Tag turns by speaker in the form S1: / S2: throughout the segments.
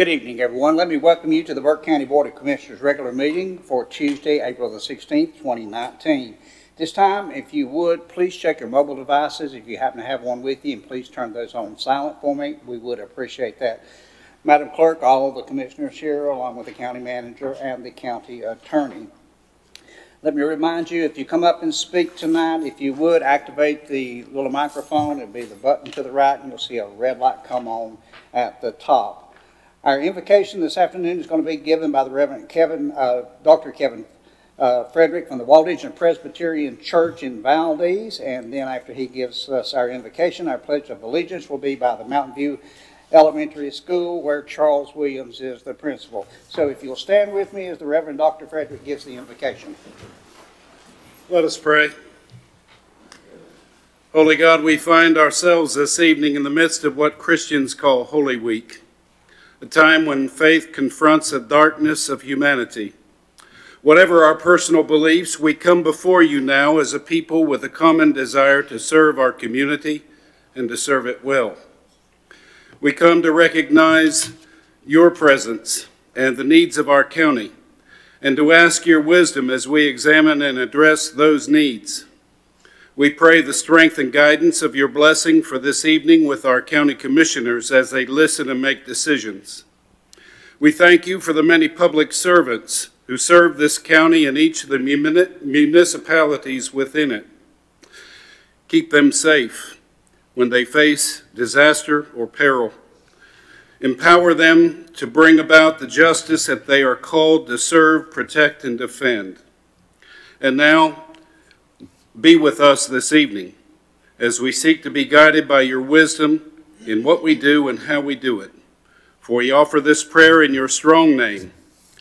S1: Good evening, everyone. Let me welcome you to the Burke County Board of Commissioners regular meeting for Tuesday, April the 16th, 2019. This time, if you would, please check your mobile devices if you happen to have one with you, and please turn those on silent for me. We would appreciate that. Madam Clerk, all of the commissioners here, along with the county manager and the county attorney. Let me remind you, if you come up and speak tonight, if you would, activate the little microphone. It'll be the button to the right, and you'll see a red light come on at the top. Our invocation this afternoon is going to be given by the Reverend Dr. Kevin Frederick from the Waldigian Presbyterian Church in Valdez, and then after he gives us our invocation, our Pledge of Allegiance will be by the Mountain View Elementary School, where Charles Williams is the principal. So if you'll stand with me as the Reverend Dr. Frederick gives the invocation.
S2: Let us pray. Holy God, we find ourselves this evening in the midst of what Christians call Holy Week, a time when faith confronts the darkness of humanity. Whatever our personal beliefs, we come before you now as a people with a common desire to serve our community and to serve it well. We come to recognize your presence and the needs of our county, and to ask your wisdom as we examine and address those needs. We pray the strength and guidance of your blessing for this evening with our county commissioners as they listen and make decisions. We thank you for the many public servants who serve this county and each of the municipalities within it. Keep them safe when they face disaster or peril. Empower them to bring about the justice that they are called to serve, protect, and defend. And now, be with us this evening as we seek to be guided by your wisdom in what we do and how we do it. For we offer this prayer in your strong name.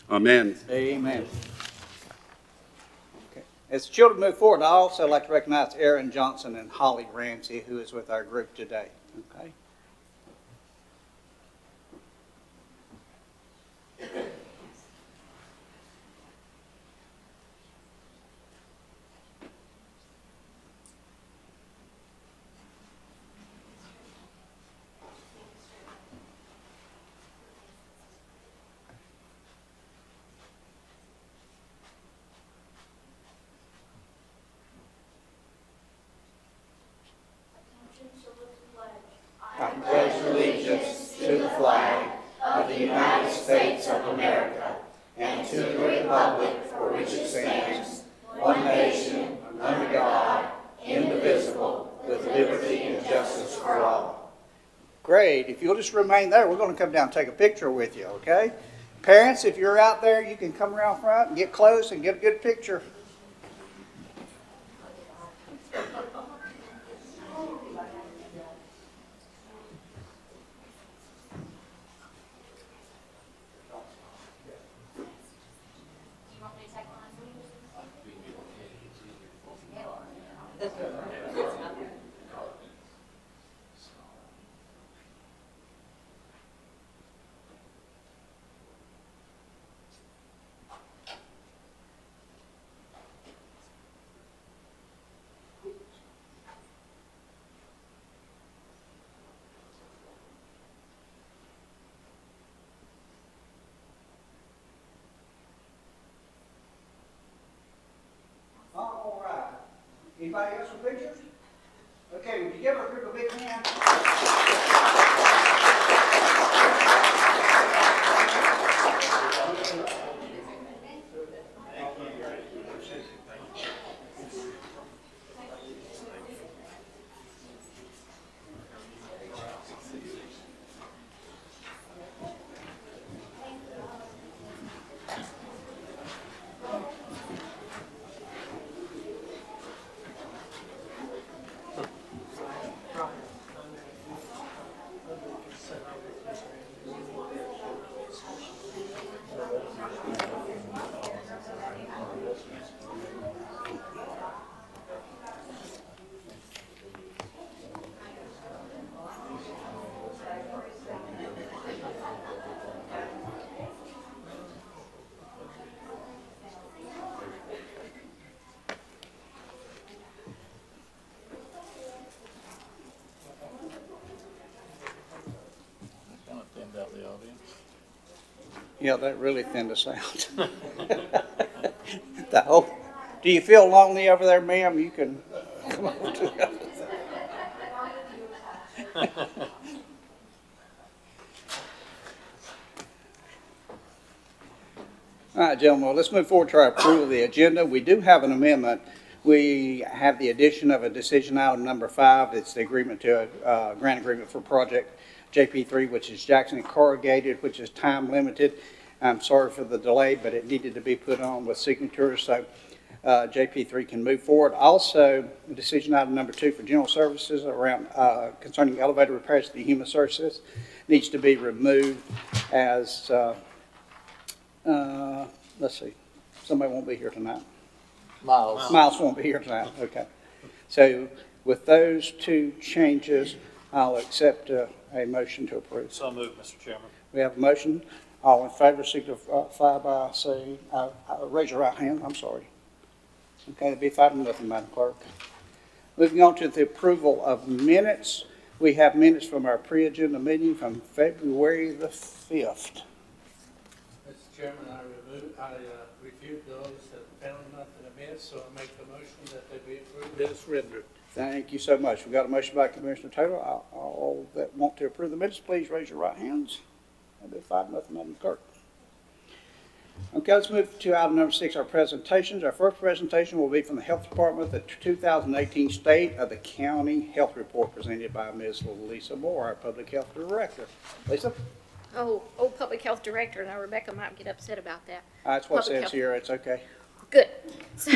S2: Amen.
S1: Amen. Okay. As the children move forward, I'd also like to recognize Aaron Johnson and Holly Ramsey, who is with our group today. Okay.
S3: I pledge allegiance to the flag of the United States of America and to the republic for which it stands, one nation, under God, indivisible, with liberty and justice for all.
S1: Great. If you'll just remain there, we're going to come down and take a picture with you, okay? Parents, if you're out there, you can come around front and get close and get a good picture. All right. Anybody else with pictures? Okay, would you give our group a big hand?
S4: Out the audience.
S1: Yeah, that really thinned us out. Do you feel lonely over there, ma'am? You can come over to the other side. All right, gentlemen, well, let's move forward to our approval of the agenda. We do have an amendment. We have the addition of a decision item number 5. It's the agreement to a grant agreement for project JP3, which is Jackson and Corrugated, which is time limited. I'm sorry for the delay, but it needed to be put on with signatures so JP3 can move forward. Also, decision item number 2 for general services around concerning elevator repairs to the human services needs to be removed as let's see, somebody won't be here tonight. Miles won't be here tonight, okay. So with those 2 changes, I'll accept a motion to approve.
S4: So moved, Mr. Chairman.
S1: We have a motion. All in favor signify by saying, raise your right hand, I'm sorry. Okay, it'll be 5-0, Madam Clerk. Moving on to the approval of minutes. We have minutes from our pre-agenda meeting from February the 5th.
S5: Mr. Chairman, I reviewed those and found nothing amiss, so I make the motion that they be approved as rendered.
S1: Thank you so much. We've got a motion by Commissioner Taylor. All that want to approve the minutes, please raise your right hands. That'll be 5-0, Madam Clerk. Okay, let's move to item number 6, our presentations. Our first presentation will be from the Health Department, the 2018 State of the County Health Report presented by Ms. Lisa Moore, our Public Health Director. Lisa?
S6: Oh, Public Health Director. Now, Rebecca might get upset about that.
S1: That's what
S6: Public
S1: it says
S6: Health.
S1: here. It's okay.
S6: Good. So,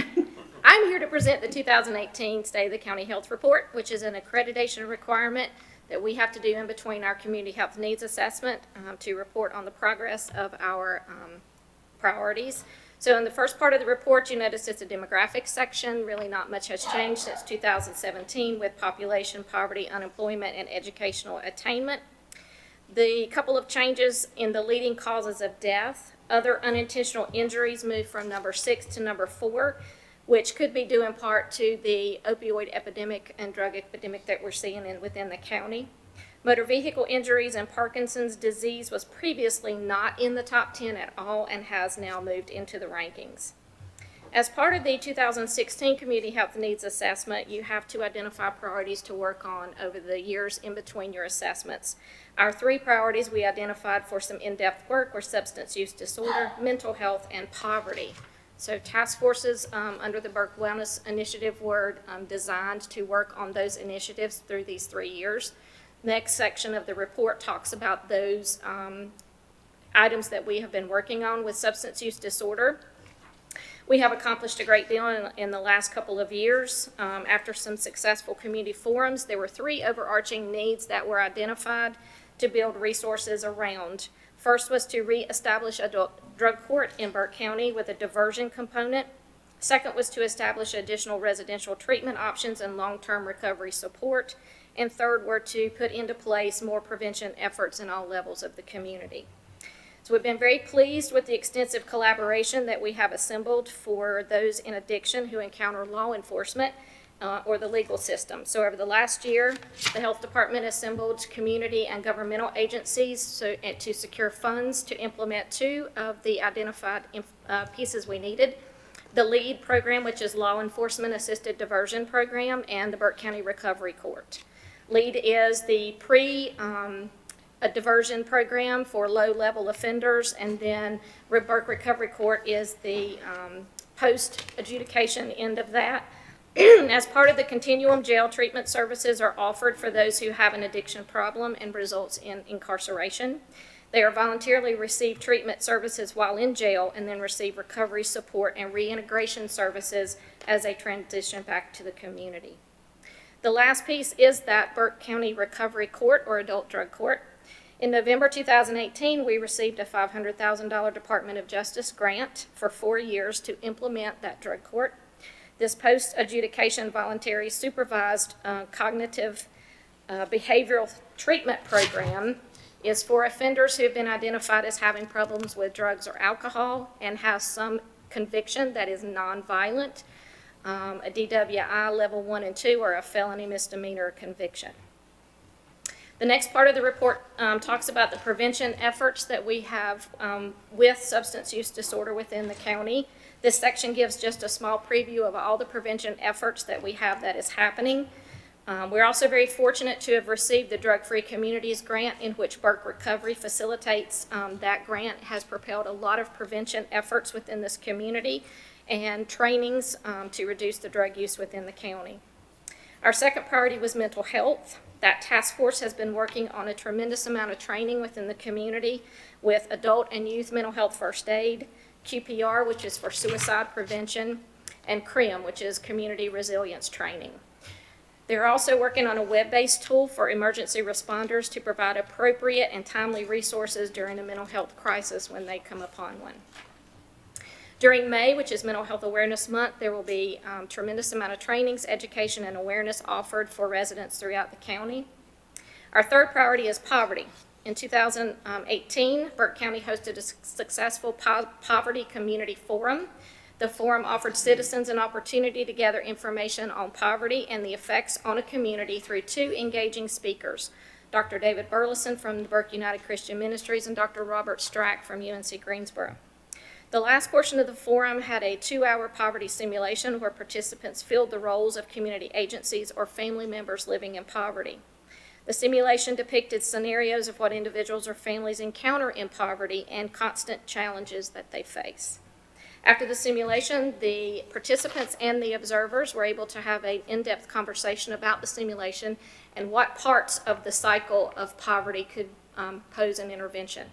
S6: I'm here to present the 2018 State of the County Health Report, which is an accreditation requirement that we have to do in between our community health needs assessment to report on the progress of our priorities. So in the first part of the report, you notice it's a demographic section. Really not much has changed since 2017 with population, poverty, unemployment, and educational attainment. The couple of changes in the leading causes of death, other unintentional injuries moved from number 6 to number 4, which could be due in part to the opioid epidemic and drug epidemic that we're seeing within the county. Motor vehicle injuries and Parkinson's disease was previously not in the top 10 at all and has now moved into the rankings. As part of the 2016 Community Health Needs Assessment, you have to identify priorities to work on over the years in between your assessments. Our 3 priorities we identified for some in-depth work were substance use disorder, mental health, and poverty. So task forces under the Burke Wellness Initiative were designed to work on those initiatives through these 3 years. Next section of the report talks about those items that we have been working on with substance use disorder. We have accomplished a great deal in the last couple of years. After some successful community forums, there were 3 overarching needs that were identified to build resources around. First was to reestablish a drug court in Burke County with a diversion component. Second was to establish additional residential treatment options and long-term recovery support. And third were to put into place more prevention efforts in all levels of the community. So we've been very pleased with the extensive collaboration that we have assembled for those in addiction who encounter law enforcement or the legal system. So over the last year, the Health Department assembled community and governmental agencies to secure funds to implement 2 of the identified pieces we needed. The LEAD program, which is Law Enforcement Assisted Diversion Program, and the Burke County Recovery Court. LEAD is the diversion program for low-level offenders, and then Burke Recovery Court is the post-adjudication end of that. As part of the continuum, jail treatment services are offered for those who have an addiction problem and results in incarceration. They are voluntarily receive treatment services while in jail and then receive recovery support and reintegration services as they transition back to the community. The last piece is that Burke County Recovery Court or Adult Drug Court. In November 2018, we received a $500,000 Department of Justice grant for 4 years to implement that drug court. This post-adjudication voluntary supervised cognitive behavioral treatment program is for offenders who have been identified as having problems with drugs or alcohol and have some conviction that is nonviolent, a DWI level 1 and 2, or a felony misdemeanor conviction. The next part of the report talks about the prevention efforts that we have with substance use disorder within the county. This section gives just a small preview of all the prevention efforts that we have that is happening. We're also very fortunate to have received the Drug-Free Communities Grant, in which Burke Recovery facilitates. That grant has propelled a lot of prevention efforts within this community and trainings to reduce the drug use within the county. Our second priority was mental health. That task force has been working on a tremendous amount of training within the community with adult and youth mental health first aid, QPR, which is for suicide prevention, and CRIM, which is community resilience training. They're also working on a web-based tool for emergency responders to provide appropriate and timely resources during a mental health crisis when they come upon one. During May, which is Mental Health Awareness Month, there will be a tremendous amount of trainings, education, and awareness offered for residents throughout the county. Our third priority is poverty. In 2018, Burke County hosted a successful poverty community forum. The forum offered citizens an opportunity to gather information on poverty and the effects on a community through two engaging speakers, Dr. David Burleson from the Burke United Christian Ministries and Dr. Robert Strack from UNC Greensboro. The last portion of the forum had a 2-hour poverty simulation where participants filled the roles of community agencies or family members living in poverty. The simulation depicted scenarios of what individuals or families encounter in poverty and constant challenges that they face. After the simulation, the participants and the observers were able to have an in-depth conversation about the simulation and what parts of the cycle of poverty could pose an intervention.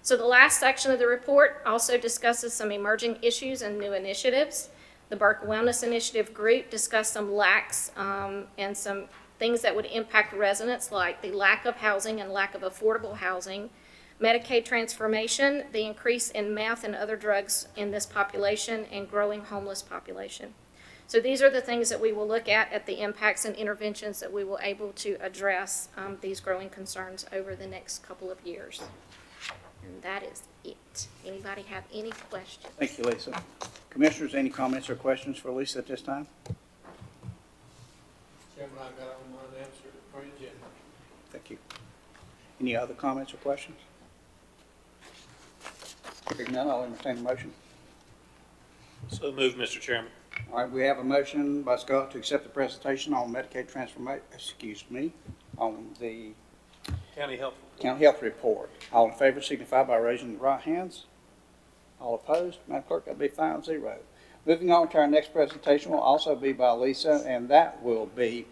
S6: So the last section of the report also discusses some emerging issues and new initiatives. The Burke Wellness Initiative group discussed some lacks and some things that would impact residents, like the lack of housing and lack of affordable housing, Medicaid transformation, the increase in meth and other drugs in this population, and growing homeless population. So these are the things that we will look at the impacts and interventions that we will able to address these growing concerns over the next couple of years. And that is it. Anybody have any questions?
S1: Thank you, Lisa. Commissioners, any comments or questions for Lisa at this time?
S5: Chairman, I've got one answer for you, Jim.
S1: Thank you. Any other comments or questions? Hearing none, I'll entertain a motion.
S4: So moved, Mr. Chairman.
S1: All right, we have a motion by Scott to accept the presentation on Medicaid transformation, on the
S4: County Health.
S1: County Health Report. All in favor signify by raising the right hands. All opposed? Madam Clerk, that'll be 5-0. Moving on to our next presentation will also be by Lisa, and that will be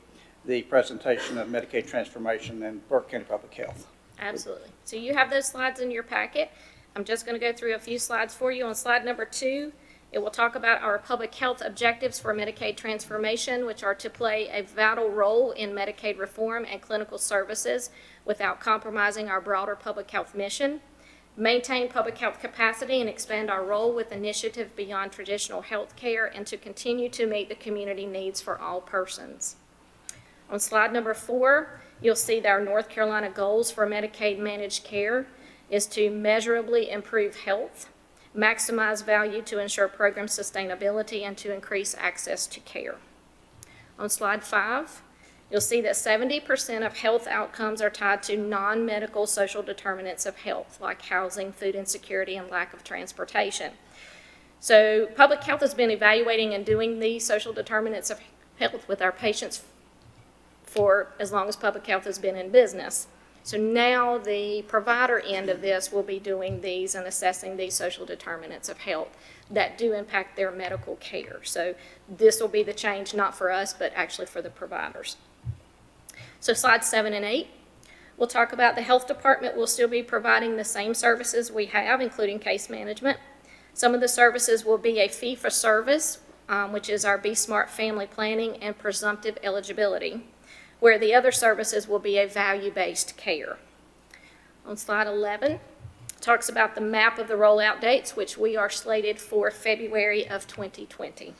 S1: the presentation of Medicaid transformation and Burke County Public Health.
S6: Absolutely. So you have those slides in your packet. I'm just going to go through a few slides for you. On slide number 2, it will talk about our public health objectives for Medicaid transformation, which are to play a vital role in Medicaid reform and clinical services without compromising our broader public health mission, maintain public health capacity and expand our role with initiative beyond traditional health care, and to continue to meet the community needs for all persons. On slide number 4, you'll see that our North Carolina goals for Medicaid managed care is to measurably improve health, maximize value to ensure program sustainability, and to increase access to care. On slide 5, you'll see that 70% of health outcomes are tied to non-medical social determinants of health, like housing, food insecurity, and lack of transportation. So public health has been evaluating and doing these social determinants of health with our patients for as long as public health has been in business. So now the provider end of this will be doing these and assessing these social determinants of health that do impact their medical care. So this will be the change, not for us, but actually for the providers. So slides 7 and 8, we'll talk about the health department will still be providing the same services we have, including case management. Some of the services will be a fee for service, which is our Be Smart family planning and presumptive eligibility, where the other services will be a value-based care. On slide 11, talks about the map of the rollout dates, which we are slated for February of 2020.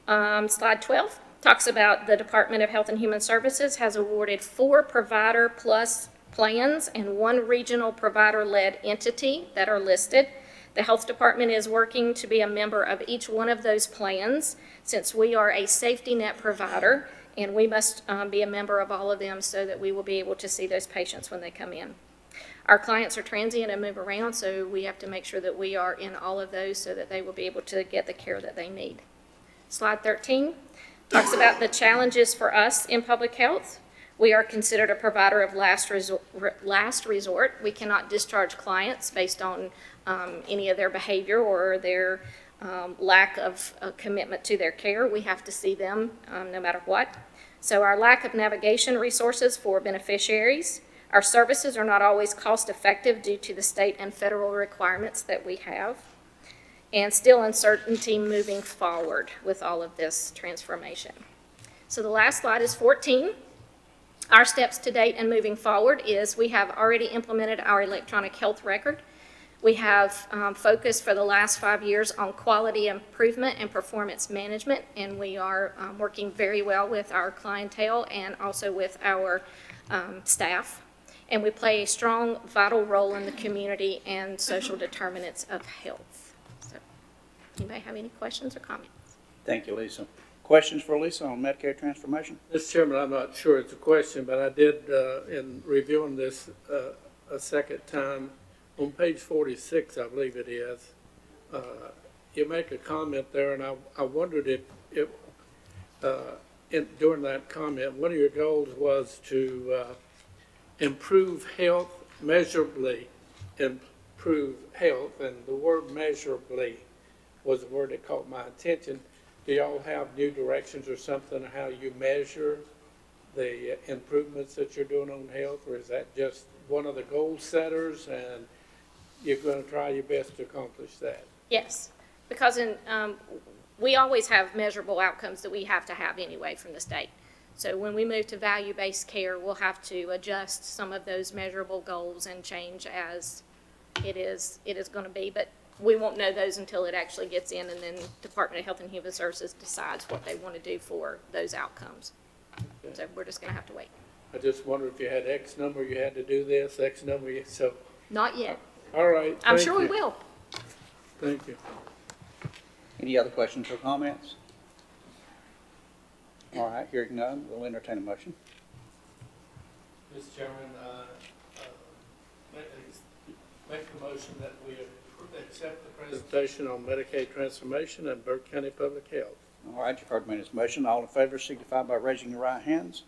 S6: Slide 12 talks about the Department of Health and Human Services has awarded 4 provider plus plans and 1 regional provider-led entity that are listed. The health department is working to be a member of each one of those plans since we are a safety net provider, And we must be a member of all of them so that we will be able to see those patients when they come in. Our clients are transient and move around, so we have to make sure that we are in all of those so that they will be able to get the care that they need. Slide 13 talks about the challenges for us in public health. We are considered a provider of last resort. We cannot discharge clients based on any of their behavior or their lack of commitment to their care. We have to see them no matter what. So our lack of navigation resources for beneficiaries. Our services are not always cost effective due to the state and federal requirements that we have. And still uncertainty moving forward with all of this transformation. So the last slide is 14. Our steps to date and moving forward is we have already implemented our electronic health record. We have focused for the last 5 years on quality improvement and performance management, and we are working very well with our clientele and also with our staff. And we play a strong, vital role in the community and social determinants of health. So, anybody have any questions or comments?
S1: Thank you, Lisa. Questions for Lisa on Medicare transformation?
S5: Mr. Chairman, I'm not sure it's a question, but I did, in reviewing this a second time, on page 46, I believe it is, you make a comment there, and I wondered if during that comment, one of your goals was to improve health, measurably improve health, and the word measurably was the word that caught my attention. Do y'all have new directions or something on how you measure the improvements that you're doing on health, or is that just one of the goal setters and you're going to try your best to accomplish that?
S6: Yes, because we always have measurable outcomes that we have to have anyway from the state. So when we move to value-based care, we'll have to adjust some of those measurable goals and change as it is going to be. But we won't know those until it actually gets in, and then Department of Health and Human Services decides what they want to do for those outcomes. Okay. So we're just going to have to wait.
S5: I just wondered if you had X number, you had to do this, X number, so.
S6: Not yet.
S5: All right.
S6: I'm sure we will.
S5: Thank you.
S1: Any other questions or comments? All right, hearing none, we'll entertain a motion.
S5: Mr. Chairman, make the motion that we accept the presentation on Medicaid transformation and Burke County Public Health.
S1: All right, you've heard the minute's motion. All in favor signify by raising your right hands.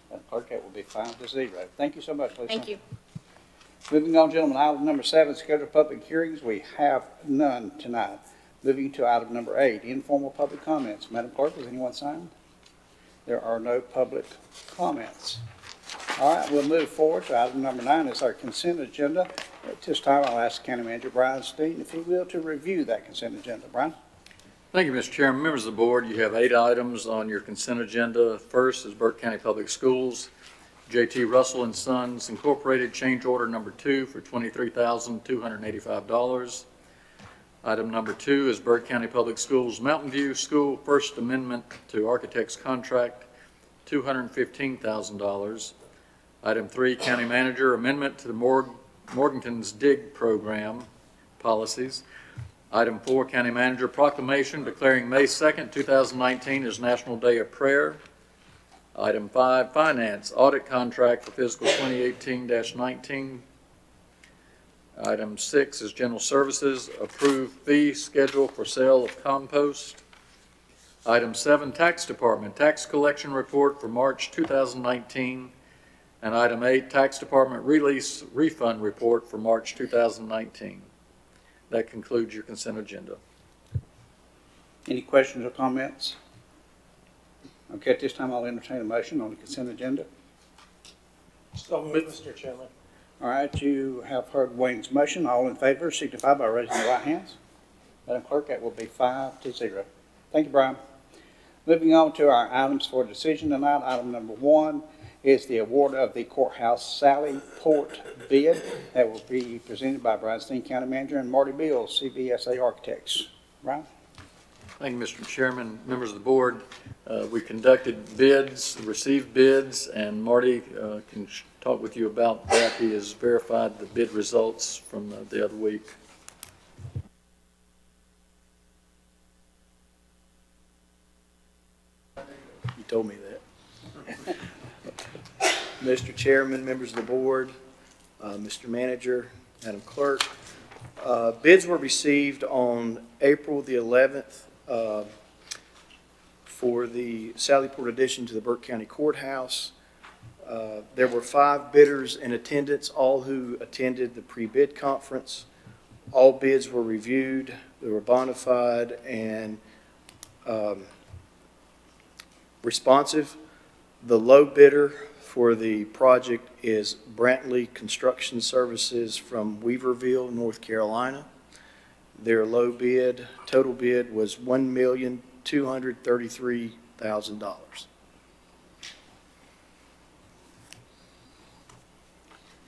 S1: Madam Clerk, that will be 5-0. Thank you so much, Lisa.
S6: Thank you.
S1: Moving on, gentlemen, item number 7, scheduled public hearings. We have none tonight. Moving to item number 8, informal public comments. Madam Clerk, was anyone signed? There are no public comments. All right, we'll move forward to item number 9. It's our consent agenda. At this time, I'll ask County Manager Brian Steen, if he will, to review that consent agenda. Brian?
S7: Thank you, Mr. Chairman. Members of the board, you have 8 items on your consent agenda. First is Burke County Public Schools, J.T. Russell & Sons Incorporated, change order number 2 for $23,285. Item number 2 is Burke County Public Schools Mountain View School First Amendment to Architect's Contract, $215,000. Item 3, County Manager Amendment to the Morganton's DIG Program Policies. Item 4, County Manager Proclamation declaring May 2nd, 2019 as National Day of Prayer. Item 5, Finance Audit Contract for Fiscal 2018-19. Item 6 is General Services, approved fee schedule for sale of compost. Item 7, Tax Department, tax collection report for March 2019. And item 8, Tax Department release refund report for March 2019. That concludes your consent agenda.
S1: Any questions or comments? Okay, at this time, I'll entertain a motion on the consent agenda.
S4: So moved, Mr. Chairman.
S1: All right, you have heard Wayne's motion. All in favor signify by raising your right hands. Madam Clerk, that will be 5-0. Thank you, Brian. Moving on to our items for decision tonight. Item number 1 is the award of the courthouse Sally Port bid that will be presented by Brian Steen, County Manager, and Marty Beal, CVSA Architects. Brian?
S7: Thank you, Mr. Chairman, members of the board. We conducted bids, received bids, and Marty can talk with you about that. He has verified the bid results from the other week.
S1: You told me that.
S8: Mr. Chairman, members of the board, Mr. Manager, Madam Clerk. Bids were received on April the 11th for the Sallyport addition to the Burke County Courthouse. There were 5 bidders in attendance, all who attended the pre-bid conference. All bids were reviewed, they were bona fide and responsive. The low bidder for the project is Brantley Construction Services from Weaverville, North Carolina. Their low bid, total bid, was $1,233,000.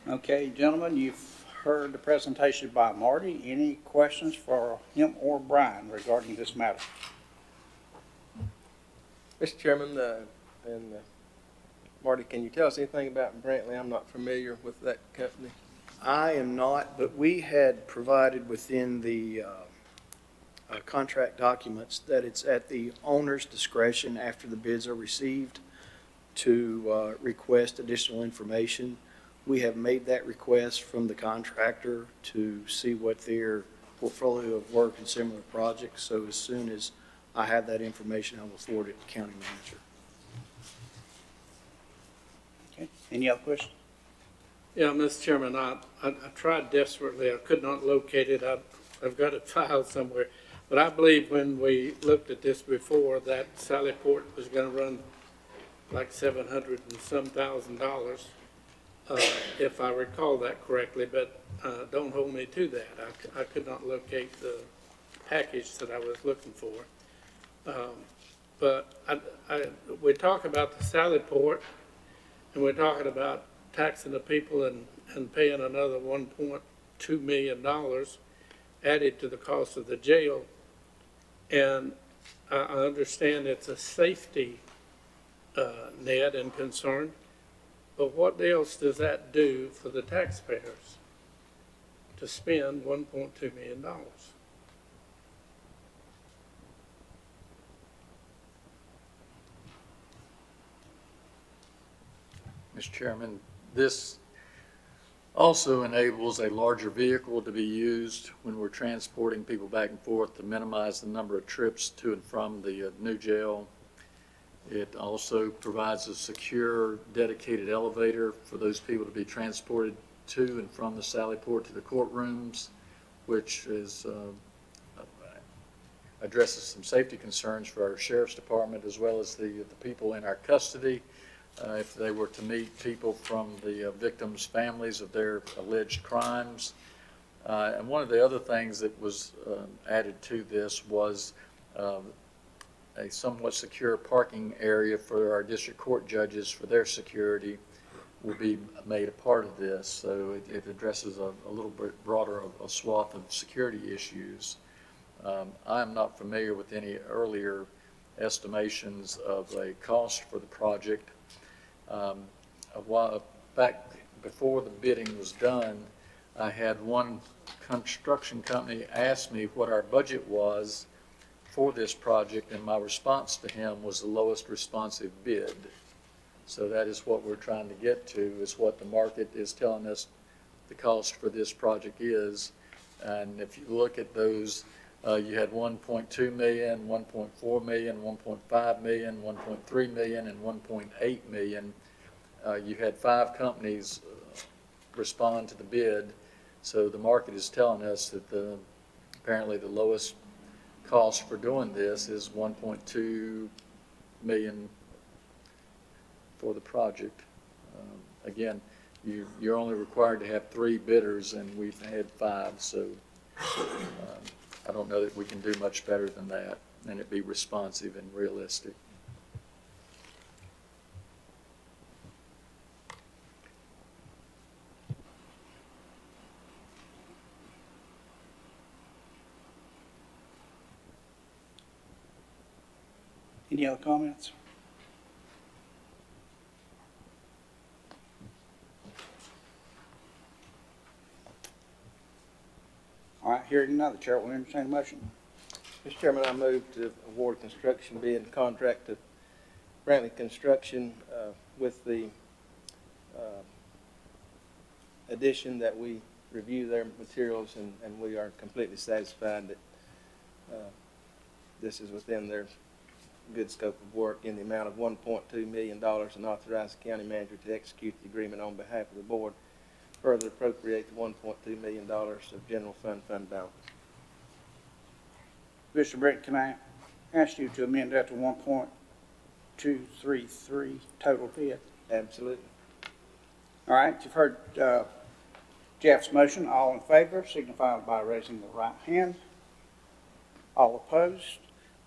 S1: Okay, gentlemen, you've heard the presentation by Marty. Any questions for him or Brian regarding this matter?
S9: Mr. Chairman, Marty, can you tell us anything about Brantley? I'm not familiar with that company.
S8: I am not, but we had provided within the contract documents that it's at the owner's discretion after the bids are received to request additional information. We have made that request from the contractor to see what their portfolio of work and similar projects. So as soon as I have that information, I will forward it to county manager.
S1: Okay, any other questions?
S5: Yeah, Mr. Chairman, I tried desperately. I could not locate it. I've got it filed somewhere. But I believe when we looked at this before, that Sallyport was going to run like $700 and some thousand, if I recall that correctly. But don't hold me to that. I could not locate the package that I was looking for. But we talk about the Sallyport, and we're talking about taxing the people and paying another $1.2 million added to the cost of the jail. And I understand it's a safety net and concern, but what else does that do for the taxpayers to spend $1.2 million?
S7: Mr. Chairman, this also enables a larger vehicle to be used when we're transporting people back and forth to minimize the number of trips to and from the new jail. It also provides a secure, dedicated elevator for those people to be transported to and from the Sallyport to the courtrooms, which is addresses some safety concerns for our sheriff's department as well as the people in our custody. If they were to meet people from the victims' families of their alleged crimes. And one of the other things that was added to this was a somewhat secure parking area for our district court judges for their security will be made a part of this. So it addresses a little bit broader a swath of security issues. I am not familiar with any earlier estimations of a cost for the project. A while back before the bidding was done, I had one construction company ask me what our budget was for this project, and my response to him was the lowest responsive bid. So that is what we're trying to get to, is what the market is telling us the cost for this project is. And if you look at those, you had 1.2 million, 1.4 million, 1.5 million, 1.3 million, and 1.8 million. You had 5 companies respond to the bid. So the market is telling us that apparently the lowest cost for doing this is 1.2 million for the project. Again, you're only required to have 3 bidders, and we've had 5. So I don't know that we can do much better than that, and it be responsive and realistic.
S1: Any other comments? All right, hearing none, the chair will entertain a motion.
S9: Mr. Chairman, I move to award construction bid and contract to Brantley Construction with the addition that we review their materials, and we are completely satisfied that this is within their good scope of work in the amount of $1.2 million, and authorize the county manager to execute the agreement on behalf of the board. Further appropriate the $1.2 million of general fund balance.
S1: Mr. Brett, can I ask you to amend that to 1.233 total bid?
S9: Absolutely.
S1: All right, you've heard Jeff's motion. All in favor signify by raising the right hand. All opposed?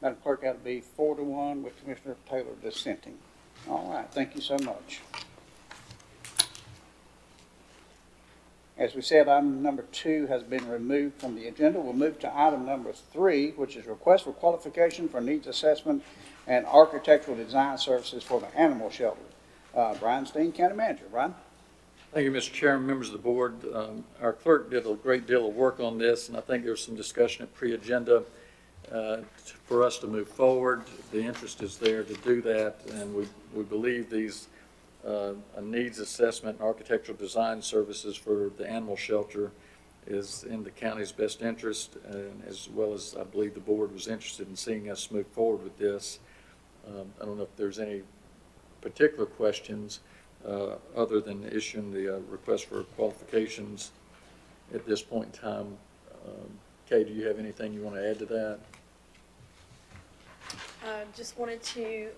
S1: Madam Clerk, that'll be 4-1 with Commissioner Taylor dissenting. All right, thank you so much. As we said, item number 2 has been removed from the agenda. We'll move to item number 3, which is request for qualification for needs assessment and architectural design services for the animal shelter. Brian Steen, County Manager. Brian?
S7: Thank you, Mr. Chairman, members of the board. Our clerk did a great deal of work on this, and I think there was some discussion at pre-agenda for us to move forward. The interest is there to do that, and we believe these needs assessment and architectural design services for the animal shelter is in the county's best interest, and as well as I believe the board was interested in seeing us move forward with this. I don't know if there's any particular questions other than issuing the request for qualifications at this point in time. Kay, do you have anything you want to add to that?
S10: Just wanted to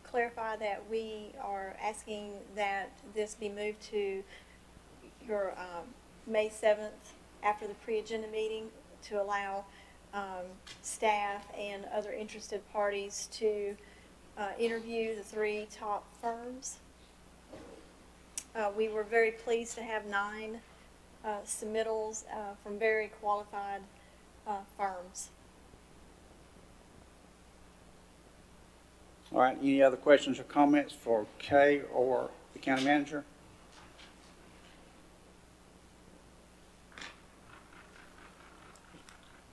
S10: clarify that we are asking that this be moved to your May 7th after the pre-agenda meeting to allow staff and other interested parties to interview the 3 top firms. We were very pleased to have 9 submittals from very qualified firms.
S1: All right, any other questions or comments for Kay or the County Manager?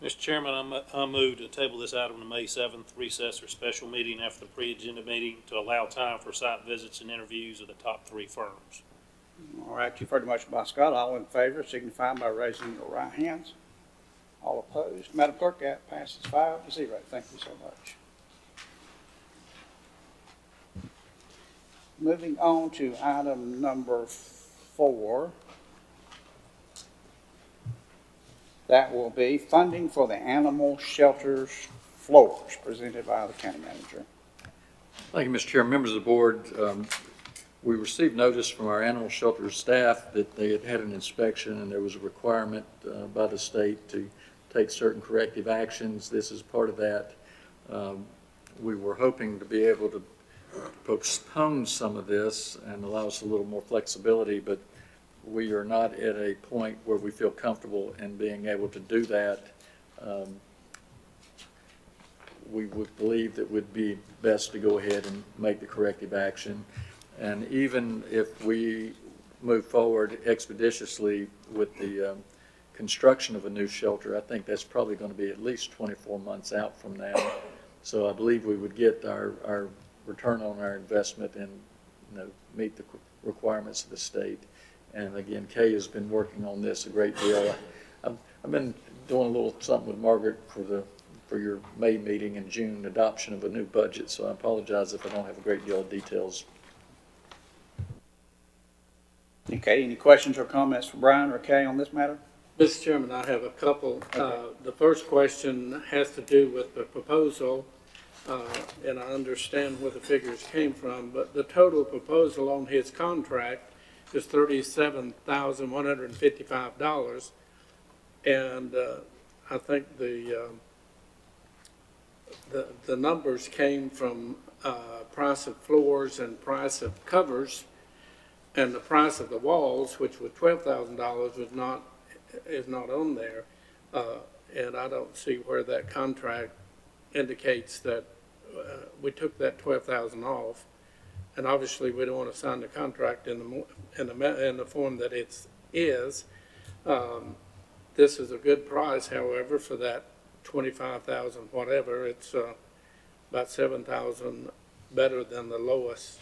S4: Mr. Chairman, I move to table this item to May 7th, recess or special meeting after the pre-agenda meeting to allow time for site visits and interviews of the top 3 firms.
S1: All right, you've heard the motion by Scott. All in favor signify by raising your right hands. All opposed? Madam Clerk, that passes 5-0. Thank you so much. Moving on to item number 4. That will be funding for the animal shelters floors, presented by the County Manager.
S7: Thank you, Mr. Chair. Members of the board, we received notice from our animal shelter staff that they had had an inspection and there was a requirement by the state to take certain corrective actions. This is part of that. We were hoping to be able to postpone some of this and allow us a little more flexibility, but we are not at a point where we feel comfortable in being able to do that. We would believe that it would be best to go ahead and make the corrective action. And even if we move forward expeditiously with the construction of a new shelter, I think that's probably going to be at least 24 months out from now. So I believe we would get our return on our investment and meet the requirements of the state. And again, Kay has been working on this a great deal. I've been doing a little something with Margaret for your May meeting in June, adoption of a new budget, so I apologize if I don't have a great deal of details.
S1: Okay, any questions or comments for Brian or Kay on this matter?
S5: Mr. Chairman, I have a couple. Okay. The first question has to do with the proposal, and I understand where the figures came from, but the total proposal on his contract is $37,155, and I think the numbers came from price of floors and price of covers, and the price of the walls, which was $12,000, is not on there, and I don't see where that contract indicates that we took that $12,000 off. And obviously, we don't want to sign the contract in the form that it is. This is a good price, however, for that $25,000 whatever. It's about $7,000 better than the lowest.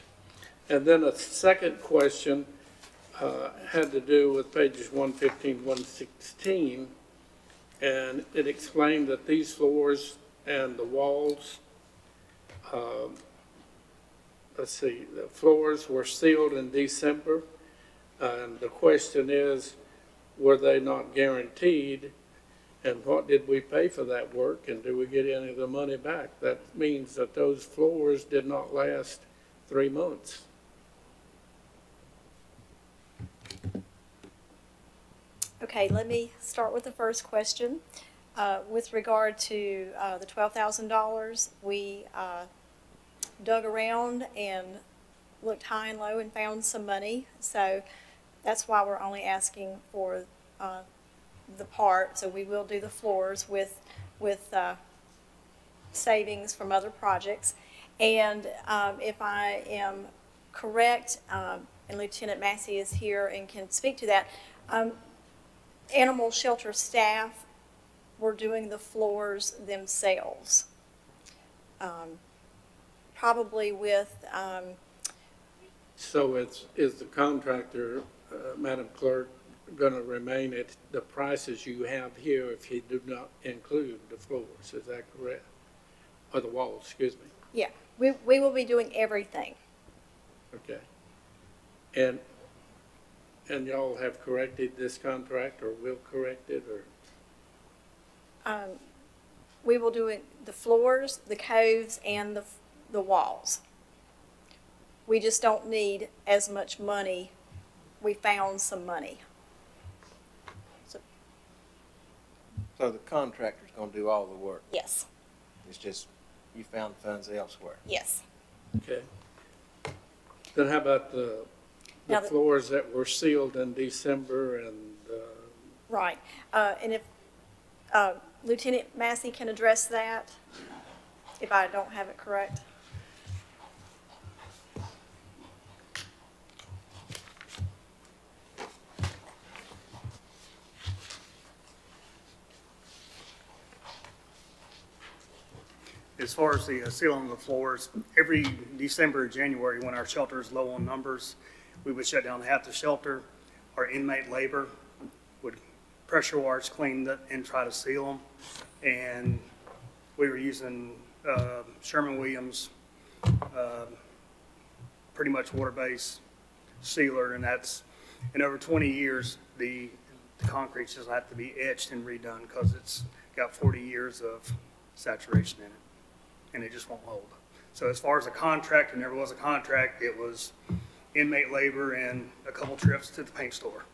S5: And then a second question had to do with pages 115, 116, and it explained that these floors and the walls, let's see, the floors were sealed in December, and the question is, were they not guaranteed, and what did we pay for that work, and do we get any of the money back? That means that those floors did not last 3 months.
S10: Okay, let me start with the first question. With regard to the $12,000, we dug around and looked high and low and found some money. So that's why we're only asking for the part. So we will do the floors with savings from other projects. And if I am correct, and Lieutenant Massey is here and can speak to that, animal shelter staff were doing the floors themselves. Probably with...
S5: So is the contractor, Madam Clerk, going to remain at the prices you have here if you do not include the floors? Is that correct? Or the walls, excuse me.
S10: Yeah, we will be doing everything.
S5: Okay. And y'all have corrected this contract, or will correct it, or?
S10: We will do the floors, the coves, and the walls. We just don't need as much money. We found some money.
S9: So the contractor's gonna do all the work.
S10: Yes,
S9: It's just you found funds elsewhere.
S10: yes.
S5: Okay. Then how about the
S10: Now
S5: floors that were sealed in December and,
S10: Right. And if Lieutenant Massey can address that, if I don't have it correct.
S11: As far as the sealing of the floors, every December or January when our shelter is low on numbers, we would shut down half the shelter. Our inmate labor would pressure wash, clean them, and try to seal them. And we were using Sherman-Williams, pretty much water-based sealer, and that's, in over 20 years, the concrete just have to be etched and redone because it's got 40 years of saturation in it, and it just won't hold. So as far as a contract, there never was a contract. It was inmate labor and a couple trips to the paint store.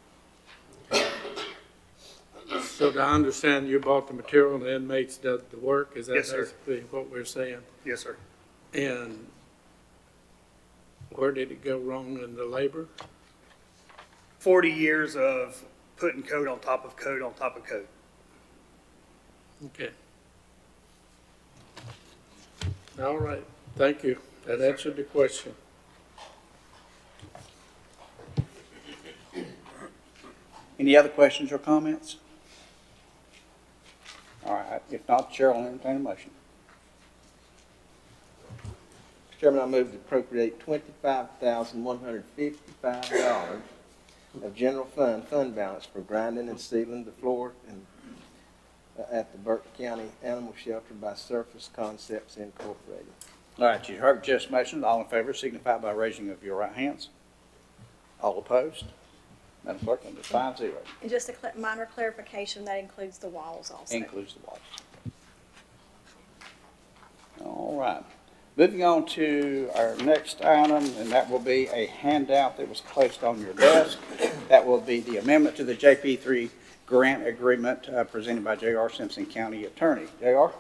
S5: so do I understand you bought the material and the inmates did the work? Is that
S11: Yes, sir.
S5: basically what we're saying?
S11: Yes, sir.
S5: And where did it go wrong in the labor?
S11: 40 years of putting coat on top of coat on top of coat.
S5: Okay. All right, thank you. That answered the question.
S1: Any other questions or comments? All right, if not, the chair will entertain a motion.
S9: Mr. Chairman, I move to appropriate $25,155 of general fund balance for grinding and sealing the floor and at the Burke County Animal Shelter by Surface Concepts Incorporated.
S1: All right, you heard just mentioned. All in favor signify by raising of your right hands. All opposed? Madam Clerk, number 5-0.
S10: And just a minor clarification, that includes the walls also.
S1: Includes the walls. All right. Moving on to our next item, and that will be a handout that was placed on your desk. That will be the amendment to the JP3 grant agreement presented by J.R. Simpson County Attorney. J.R.?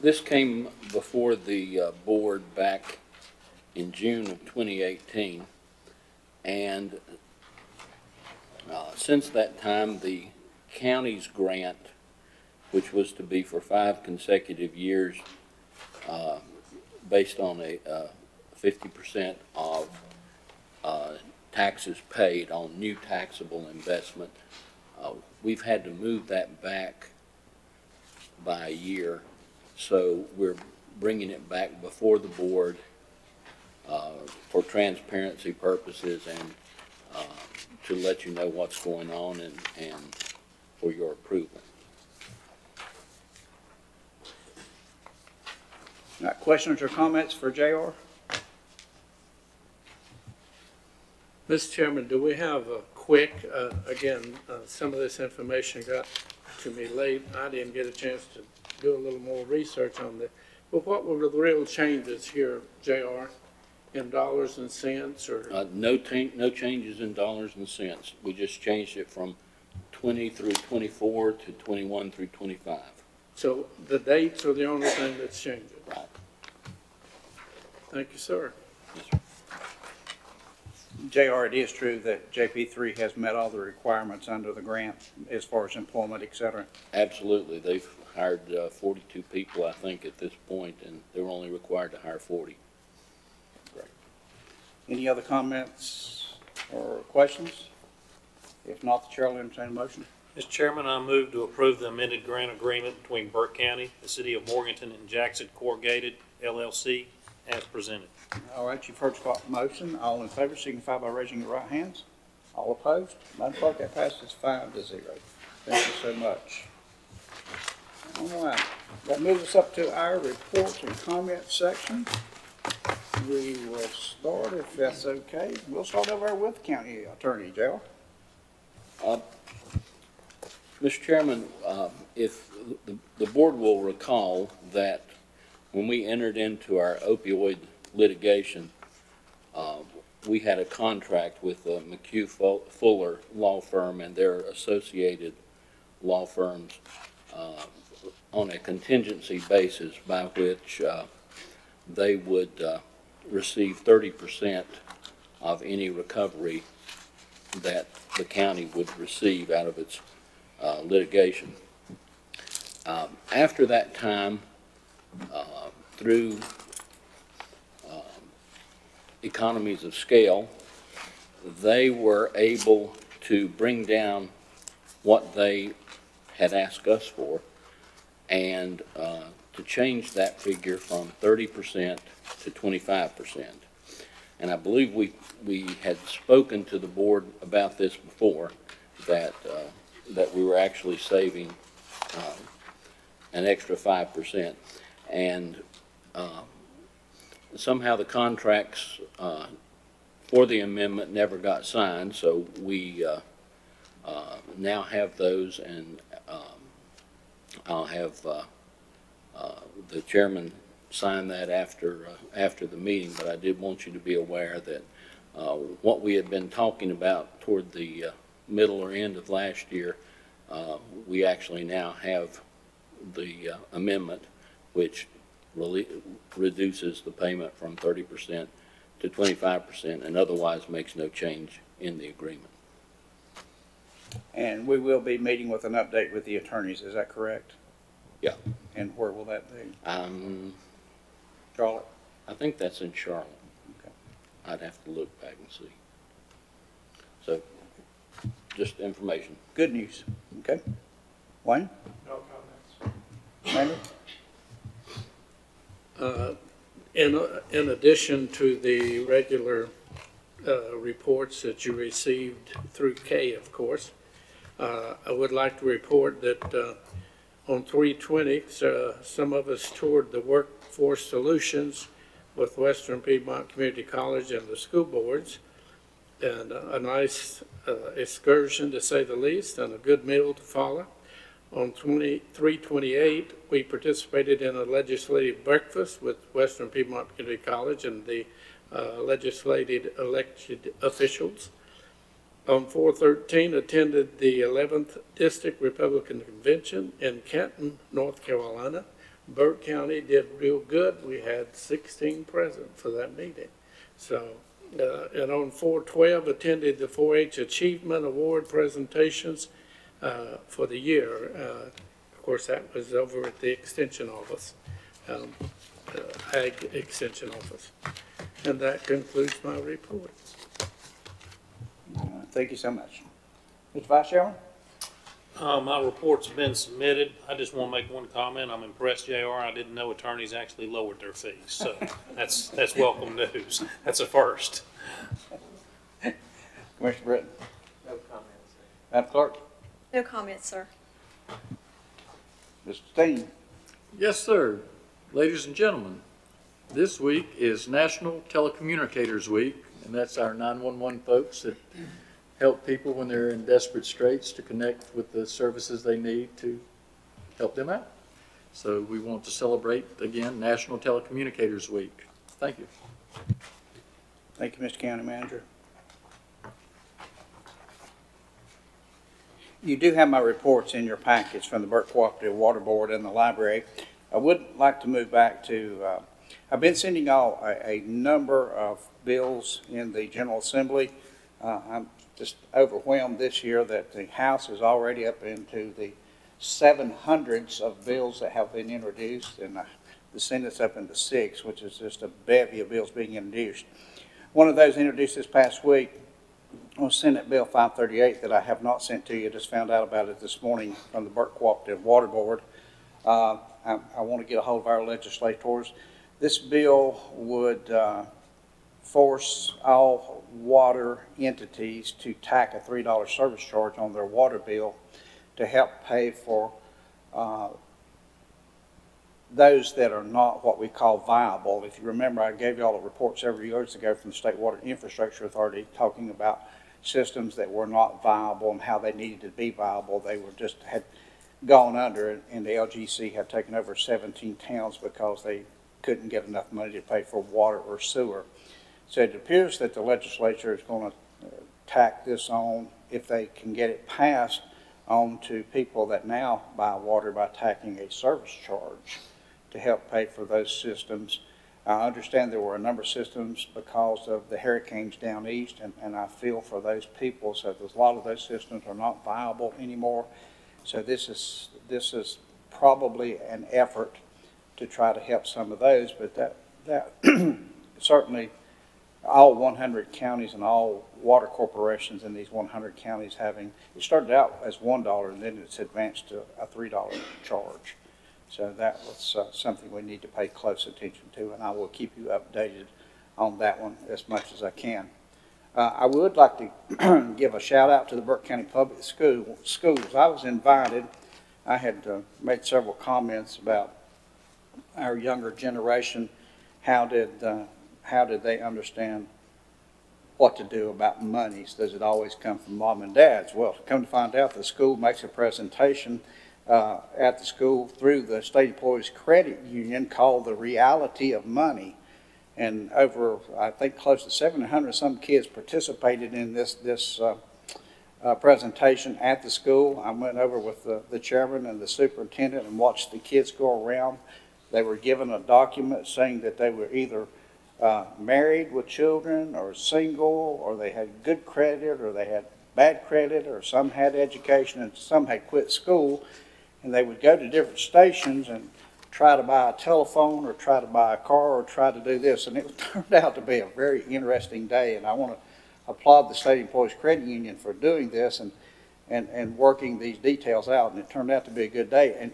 S12: This came before the board back in June of 2018, and since that time, the county's grant, which was to be for 5 consecutive years, based on a 50% of taxes paid on new taxable investment, we've had to move that back by a year So we're bringing it back before the board for transparency purposes and to let you know what's going on and for your approval.
S1: Questions or comments for JR?
S5: Mr. Chairman, do we have a quick, some of this information got to me late. I didn't get a chance to do a little more research on this. But what were the real changes here, JR, in dollars and cents? Or
S12: No changes in dollars and cents. We just changed it from 20 through 24 to 21 through 25.
S5: So the dates are the only thing that's changing?
S12: Right.
S5: Thank you, sir.
S12: Yes, sir.
S1: JR, it is true that JP3 has met all the requirements under the grant as far as employment, et cetera.
S12: Absolutely. They've hired 42 people, I think, at this point, and they were only required to hire 40.
S1: Great. Any other comments or questions? If not, the chair will entertain a motion.
S4: Mr. Chairman, I move to approve the amended grant agreement between Burke County, the City of Morganton, and Jackson Corrugated LLC as presented.
S1: All right, you've heard the motion. All in favor signify by raising your right hands. All opposed? Madam Clerk, that passes 5-0. Thank you so much. All right, that moves us up to our reports and comments section. We will start, if that's okay. We'll start over with the county attorney, Joe.
S12: Mr. Chairman, if the board will recall that when we entered into our opioid litigation, we had a contract with the McHugh Fuller law firm and their associated law firms on a contingency basis by which they would receive 30% of any recovery that the county would receive out of its litigation. After that time, through economies of scale, they were able to bring down what they had asked us for and to change that figure from 30% to 25%. And I believe we had spoken to the board about this before, that we were actually saving an extra 5%. And somehow the contracts for the amendment never got signed, so we now have those, and I'll have the chairman sign that after the meeting. But I did want you to be aware that what we had been talking about toward the middle or end of last year, we actually now have the amendment, which really reduces the payment from 30% to 25% and otherwise makes no change in the agreement.
S1: And we will be meeting with an update with the attorneys, is that correct?
S12: Yeah.
S1: And where will that be?
S12: Charlotte? I think that's in Charlotte.
S1: Okay.
S12: I'd have to look back and see. So, just information.
S1: Good news. Okay. Wayne?
S5: No comments.
S1: Randy?
S5: In addition to the regular reports that you received through K, of course, I would like to report that on 3/20, some of us toured the Workforce Solutions with Western Piedmont Community College and the school boards, and a nice excursion, to say the least, and a good meal to follow. On 3/28, we participated in a legislative breakfast with Western Piedmont Community College and the legislative elected officials. On 4/13, attended the 11th District Republican Convention in Canton, North Carolina. Burke County did real good. We had 16 present for that meeting. So, and on 4/12, attended the 4-H Achievement Award presentations for the year. Of course, that was over at the Extension Office, Ag Extension Office. And that concludes my report.
S1: Thank you so much. Mr. Vice Chairman?
S4: My report's been submitted. I just want to make one comment. I'm impressed, JR. I didn't know attorneys actually lowered their fees, so that's welcome news. That's a first.
S1: Commissioner Britton?
S9: No comments.
S1: Madam Clerk?
S10: No comments, sir.
S1: Mr. Steen?
S7: Yes, sir. Ladies and gentlemen, this week is National Telecommunicators Week, and that's our 911 folks that help people when they're in desperate straits to connect with the services they need to help them out. So we want to celebrate, again, National Telecommunicators Week. Thank you.
S1: Thank you, Mr. County Manager. You do have my reports in your package from the Burke Cooperative Water Board and the library. I would like to move back to, I've been sending y'all a number of bills in the General Assembly. I'm just overwhelmed this year that the House is already up into the 700s of bills that have been introduced, and the Senate's up into 6, which is just a bevy of bills being introduced. One of those introduced this past week was Senate Bill 538 that I have not sent to you. Just found out about it this morning from the Burke Cooperative Water Board. I want to get a hold of our legislators. This bill would force all water entities to tack a $3 service charge on their water bill to help pay for those that are not what we call viable. If you remember, I gave you all the reports several years ago from the State Water Infrastructure Authority talking about systems that were not viable and how they needed to be viable. They were just had gone under, and the LGC had taken over 17 towns because they couldn't get enough money to pay for water or sewer. So it appears that the legislature is going to tack this on, if they can get it passed, on to people that now buy water by tacking a service charge to help pay for those systems. I understand there were a number of systems because of the hurricanes down east, and I feel for those people. So there's a lot of those systems are not viable anymore. So this is probably an effort to try to help some of those, but that certainly all 100 counties and all water corporations in these 100 counties having, it started out as $1 and then it's advanced to a $3 charge. So that was something we need to pay close attention to, and I will keep you updated on that one as much as I can. I would like to give a shout out to the Burke County Public Schools. I was invited. I had made several comments about our younger generation. How did they understand what to do about monies? Does it always come from mom and dad's? Well, come to find out, the school makes a presentation at the school through the State Employees Credit Union called The Reality of Money. And over, I think, close to 700 some kids participated in this presentation at the school. I went over with the chairman and the superintendent and watched the kids go around. They were given a document saying that they were either married with children or single, or they had good credit or they had bad credit, or some had education and some had quit school. And they would go to different stations and try to buy a telephone or try to buy a car or try to do this. And it turned out to be a very interesting day. And I want to applaud the State Employees Credit Union for doing this and working these details out. And it turned out to be a good day. And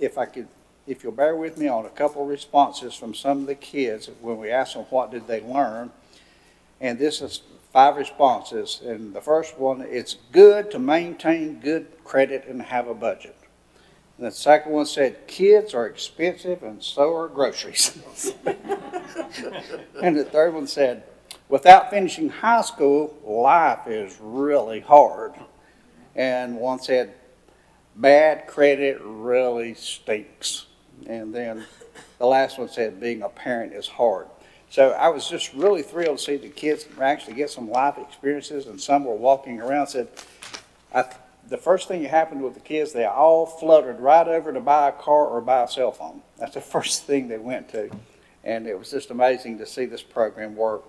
S1: if you'll bear with me on a couple of responses from some of the kids when we asked them what did they learn. And this is 5 responses. And the first one, it's good to maintain good credit and have a budget. And the second one said, kids are expensive and so are groceries. And the third one said, without finishing high school, life is really hard. And one said, bad credit really stinks. And then the last one said, being a parent is hard. So I was just really thrilled to see the kids actually get some life experiences, and some were walking around and said, the first thing that happened with the kids, they all fluttered right over to buy a car or buy a cell phone. That's the first thing they went to. And it was just amazing to see this program work.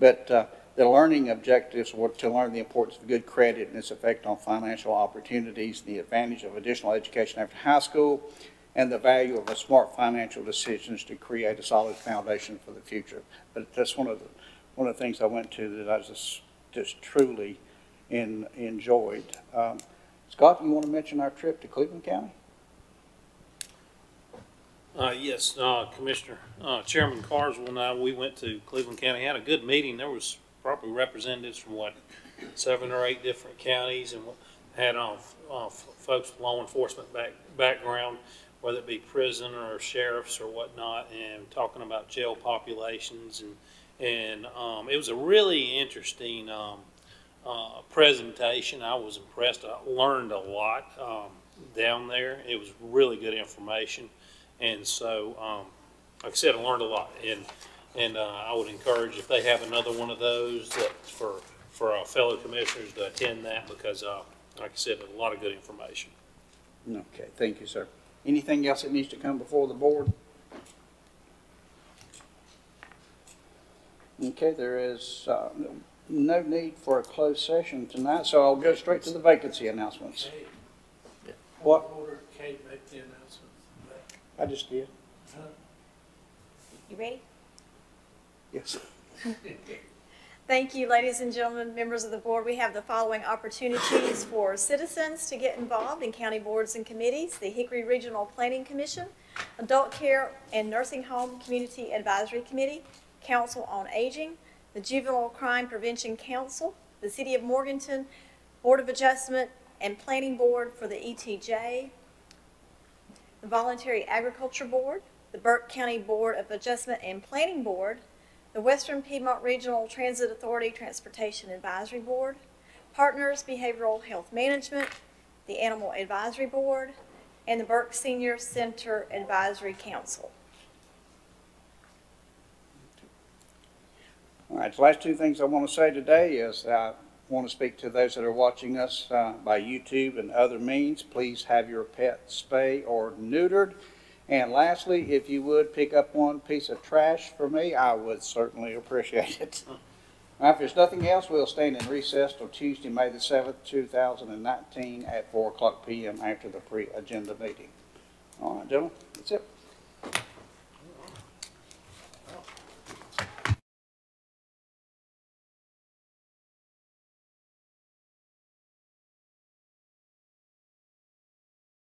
S1: But the learning objectives were to learn the importance of good credit and its effect on financial opportunities, the advantage of additional education after high school, and the value of a smart financial decisions to create a solid foundation for the future. But that's one of the things I went to that I just truly enjoyed. Scott, you want to mention our trip to Cleveland County?
S4: Yes, Commissioner, Chairman Carswell and I, we went to Cleveland County, had a good meeting. There was probably representatives from 7 or 8 different counties, and had folks with law enforcement background, whether it be prison or sheriffs or whatnot, and talking about jail populations, and it was a really interesting presentation. I was impressed. I learned a lot down there. It was really good information. And so, like I said, I learned a lot, and I would encourage, if they have another one of those, that for our fellow commissioners to attend that, because, like I said, a lot of good information.
S1: Okay, thank you, sir. Anything else that needs to come before the board? Okay, there is no need for a closed session tonight, so I'll go straight to the vacancy announcements. What?
S5: Kate, make the announcements.
S1: I just did.
S10: You ready?
S1: Yes.
S10: Thank you, ladies and gentlemen, members of the board. We have the following opportunities for citizens to get involved in county boards and committees: the Hickory Regional Planning Commission, Adult Care and Nursing Home Community Advisory Committee, Council on Aging, the Juvenile Crime Prevention Council, the City of Morganton Board of Adjustment and Planning Board for the ETJ, the Voluntary Agriculture Board, the Burke County Board of Adjustment and Planning Board, the Western Piedmont Regional Transit Authority Transportation Advisory Board, Partners Behavioral Health Management, the Animal Advisory Board, and the Burke Senior Center Advisory Council.
S1: All right, the last two things I want to say today is I want to speak to those that are watching us by YouTube and other means. Please have your pet spayed or neutered. And lastly, if you would pick up one piece of trash for me, I would certainly appreciate it. All right, if there's nothing else, we'll stand in recess till Tuesday, May the 7th, 2019 at 4:00 p.m. after the pre-agenda meeting. All right, gentlemen, that's it.